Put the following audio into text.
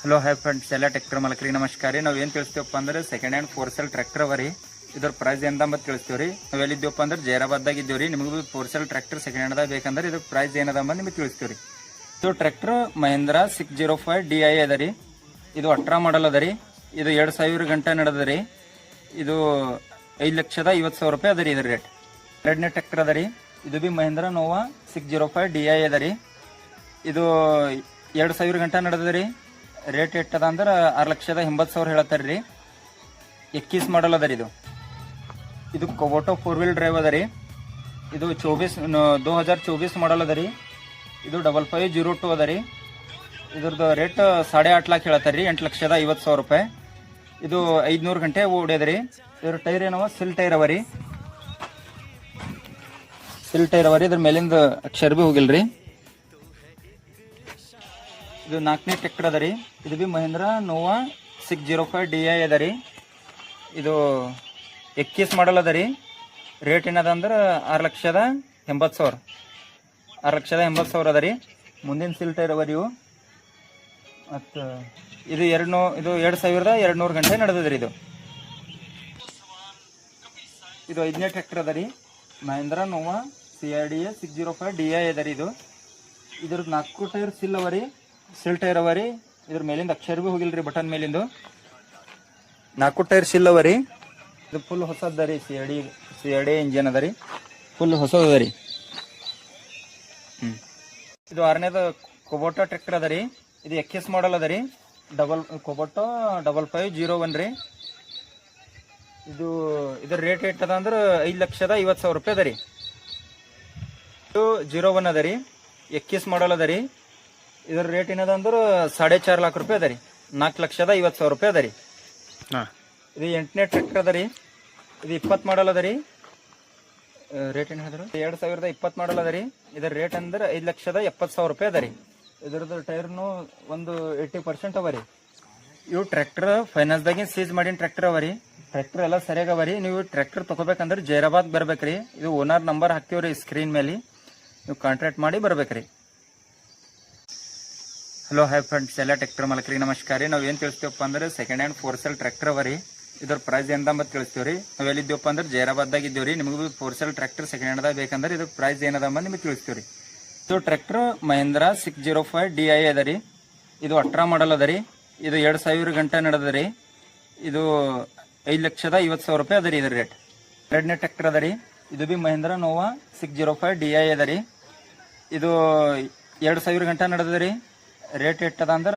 Hello hi friends, ಎಲ್ಲ tractor ಮಾಲಕರಿಗೆ ನಮಸ್ಕಾರ ರೀ. ನಾವು ಏನು ತಿಳಿಸ್ತೀವಪ್ಪ ಅಂದ್ರೆ ಸೆಕೆಂಡ್ ಹ್ಯಾಂಡ್ 4 ಟ್ರ್ಯಾಕ್ಟರ್ ಅವ ರೀ. ಇದ್ರ ಪ್ರೈಸ್ ಏನದ ತಿಳಿಸ್ತೀವಿ ರೀ. ನಾವು ಎಲ್ಲಿದ್ದೀವಪ್ಪ ಅಂದ್ರೆ ಜೈರಾಬಾದ್ದಾಗ ಇದ್ದೀವಿ ರೀ. ನಿಮಗೂ 4 ಟ್ರ್ಯಾಕ್ಟರ್ ಸೆಕೆಂಡ್ ಹ್ಯಾಂಡ್ದಾಗ ಬೇಕಂದ್ರೆ ಇದ್ರ ಪ್ರೈಸ್ ಏನದ ಅಂಬ ನಿಮಗೆ ತಿಳಿಸ್ತೀವಿ ರೀ. ಇದು ಟ್ರ್ಯಾಕ್ಟರ್ ಮಹೇಂದ್ರ 605 DI ಅದ ರೀ. ಇದು 18 ಮಾಡಲ್ ಅದ ರೀ. ಇದು 2000 ಗಂಟೆ ನಡೆದ ರೀ. ಇದು 5,50,000 ರೂಪಾಯಿ ಅದ ರೀ ಇದ್ರ ರೇಟ್. ಎರಡನೇ ಟ್ರ್ಯಾಕ್ಟರ್ ಅದ ರೀ. ಇದು ಬಿ ಮಹೇಂದ್ರ ನೋವಾ 605 DI ಅದ ರೀ. ಇದು 2000 ಗಂಟೆ ನಡೆದ ರೀ. ರೇಟ್ ಎಟ್ಟದ ಅಂದ್ರೆ 6,80,000 ಹೇಳತ್ತಾರ ರೀ. 21 ಮಾಡಲ್ ಅದ ರೀ. ಇದು ಕೊಬೋಟೋ 4 ವೀಲ್ ಡ್ರೈವ್ ಅದ ರೀ. ಇದು 2024 ಮಾಡಲ್ ಅದ ರೀ. ಇದು 5502 ಅದ ರೀ. ಇದ್ರದ್ದು ರೇಟ್ 8.5 ಲಕ್ಷ ಹೇಳತ್ತಾರ ರೀ. 8,50,000 ರೂಪಾಯಿ. ಇದು 500 ಗಂಟೆ ಓಡ್ಯದ ರೀ. ಇದ್ರ ಟೈರ್ ಏನವ ಸಿಲ್ ಟೈರ್ ಅವ ರೀ. ಸಿಲ್ ಟೈರ್ ಅವ ರೀ. ಇದ್ರ ಮೇಲಿಂದ ಅಕ್ಷರ ಬಿ ಹೋಗಿಲ್ರಿ. ಇದು 4ನೇ ಟ್ರ್ಯಾಕ್ಟರ್ ಅದ ರೀ. ಇದು ಬಿ ಮಹೇಂದ್ರ ನೋವಾ 605 DI ಅದ ರೀ. ಇದು 21 ಮಾಡಲ್ ಅದ ರೀ. ರೇಟ್ ಏನದ ಅಂದ್ರೆ 6,80,000 6,80,000 ಅದ ರೀ. ಮುಂದಿನ ಸಿಲ್ ಟೈರ್ ಅವ ರೀ ಇವು. ಮತ್ತು ಇದು 2,200 ಗಂಟೆ ನಡೆದದ ರೀ. ಇದು 5ನೇ ಟ್ರ್ಯಾಕ್ಟರ್ ಅದ ರೀ. ಮಹೇಂದ್ರ ನೋವಾ CRDA 605 DI ಅದ ರೀ. ಇದ್ರದ್ದು 4 ಟೈರ್ ಸಿಲ್ ಅವ ರೀ. ಸಿಲ್ ಟೈರ್ ಅವ ರೀ. ಇದ್ರ ಮೇಲಿಂದ ಅಕ್ಷರ ಬಿ ಹೋಗಿಲ್ರಿ. ಬಟನ್ ಮೇಲಿಂದು 4 ಟೈರ್ ಸಿಲ್ ಅವ ರೀ. ಇದು ಫುಲ್ ಹೊಸದ ರೀ. CRD ಇಂಜಿನ್ ಅದ ರೀ. ಫುಲ್ ಹೊಸದ ರೀ. ಇದು 6ನೇದು ಕೊಬೋಟೋ ಟ್ರ್ಯಾಕ್ಟರ್ ಅದ ರೀ. ಇದು 21 ಮಾಡಲ್ ಅದ ರೀ. ಕೊಬೋಟೋ 5501 ರೀ. ಇದ್ರ ರೇಟ್ ಎಟ್ಟದ ಅಂದ್ರೆ 5,50,000 ರೂಪಾಯಿ ಅದ ರೀ. ಇದು 01 ಅದ ರೀ. 21 ಮಾಡಲ್ ಅದ ರೀ. ಇದ್ರ ರೇಟ್ ಏನದ ಅಂದ್ರೆ 4.5 ಲಕ್ಷ ರೂಪಾಯಿ ಅದ ರೀ. 4,50,000 ರೂಪಾಯಿ ಅದ ರೀ. ಇದು 8ನೇ ಟ್ರ್ಯಾಕ್ಟರ್ ಅದ ರೀ. ಇದು 20 ಮಾಡಲ್ ಅದ ರೀ. ರೇಟ್ ಏನು ಹೇಳಿದ್ರು 2020 ಮಾಡಲ್ ಅದ ರೀ. ಇದರ ರೇಟ್ ಅಂದ್ರೆ 5,70,000 ರೂಪಾಯಿ ಅದ ರೀ. ಇದ್ರದ್ದು ಟೈರ್ನು ಒಂದು 80% ಅವ ರೀ. ಇವು ಟ್ರ್ಯಾಕ್ಟರ್ ಫೈನಾನ್ಸ್ದಾಗಿನ ಸೀಸ್ ಮಾಡಿನ ಟ್ರ್ಯಾಕ್ಟರ್ ಅವ ರೀ. ಟ್ರ್ಯಾಕ್ಟರ್ ಎಲ್ಲ ಸರಿಯಾಗಿ ಅವ ರೀ. ನೀವು ಟ್ರ್ಯಾಕ್ಟರ್ ತೊಗೋಬೇಕಂದ್ರೆ ಜೈರಾಬಾದ್ ಬರ್ಬೇಕ್ರಿ. ಇದು ಓನರ್ ನಂಬರ್ ಹಾಕ್ತೀವ್ರಿ ಸ್ಕ್ರೀನ್ ಮೇಲೆ. ನೀವು ಕಾಂಟ್ಯಾಕ್ಟ್ ಮಾಡಿ ಬರ್ಬೇಕ್ರಿ. ಹಲೋ ಹೈ ಫ್ರೆಂಡ್ಸ್, ಎಲ್ಲ ಟ್ರ್ಯಾಕ್ಟರ್ ಮಾಲಕರಿಗೆ ನಮಸ್ಕಾರ ರೀ. ನಾವು ಏನು ತಿಳಿಸ್ತೀವಪ್ಪ ಅಂದ್ರೆ ಸೆಕೆಂಡ್ ಹ್ಯಾಂಡ್ 4 ಟ್ರ್ಯಾಕ್ಟರ್ ಅವ ರೀ. ಇದ್ರ ಪ್ರೈಸ್ ಏನದ ತಿಳಿಸ್ತೀವಿ ರೀ. ನಾವು ಎಲ್ಲಿದ್ದೀವಪ್ಪ ಅಂದ್ರೆ ಜೈರಾಬಾದ್ದಾಗ ಇದ್ದೀವಿ ರೀ. ನಿಮಗೂ 4 ಟ್ರ್ಯಾಕ್ಟರ್ ಸೆಕೆಂಡ್ ಹ್ಯಾಂಡ್ದಾಗ ಬೇಕಂದ್ರೆ ಇದ್ರ ಪ್ರೈಸ್ ಏನದ ನಿಮಗೆ ತಿಳಿಸ್ತೀವಿ ರೀ. ಇದು ಟ್ರ್ಯಾಕ್ಟರ್ ಮಹೇಂದ್ರ 605 DI ಅದ ರೀ. ಇದು 18 ಮಾಡಲ್ ಅದ ರೀ. ಇದು 2000 ಗಂಟೆ ನಡೆದ ರೀ. ಇದು 5,50,000 ರೂಪಾಯಿ ಅದ ರೀ ಇದ್ರ ರೇಟ್. ಎರಡನೇ ಟ್ರ್ಯಾಕ್ಟರ್ ಅದ ರೀ. ಇದು ಬಿ ಮಹೇಂದ್ರ ನೋವಾ 605 DI ಅದ ರೀ. ಇದು 2000 ಗಂಟೆ ನಡೆದ ರೀ. ರೇಟ್ ಎಟ್ಟದ ಅಂದ್ರೆ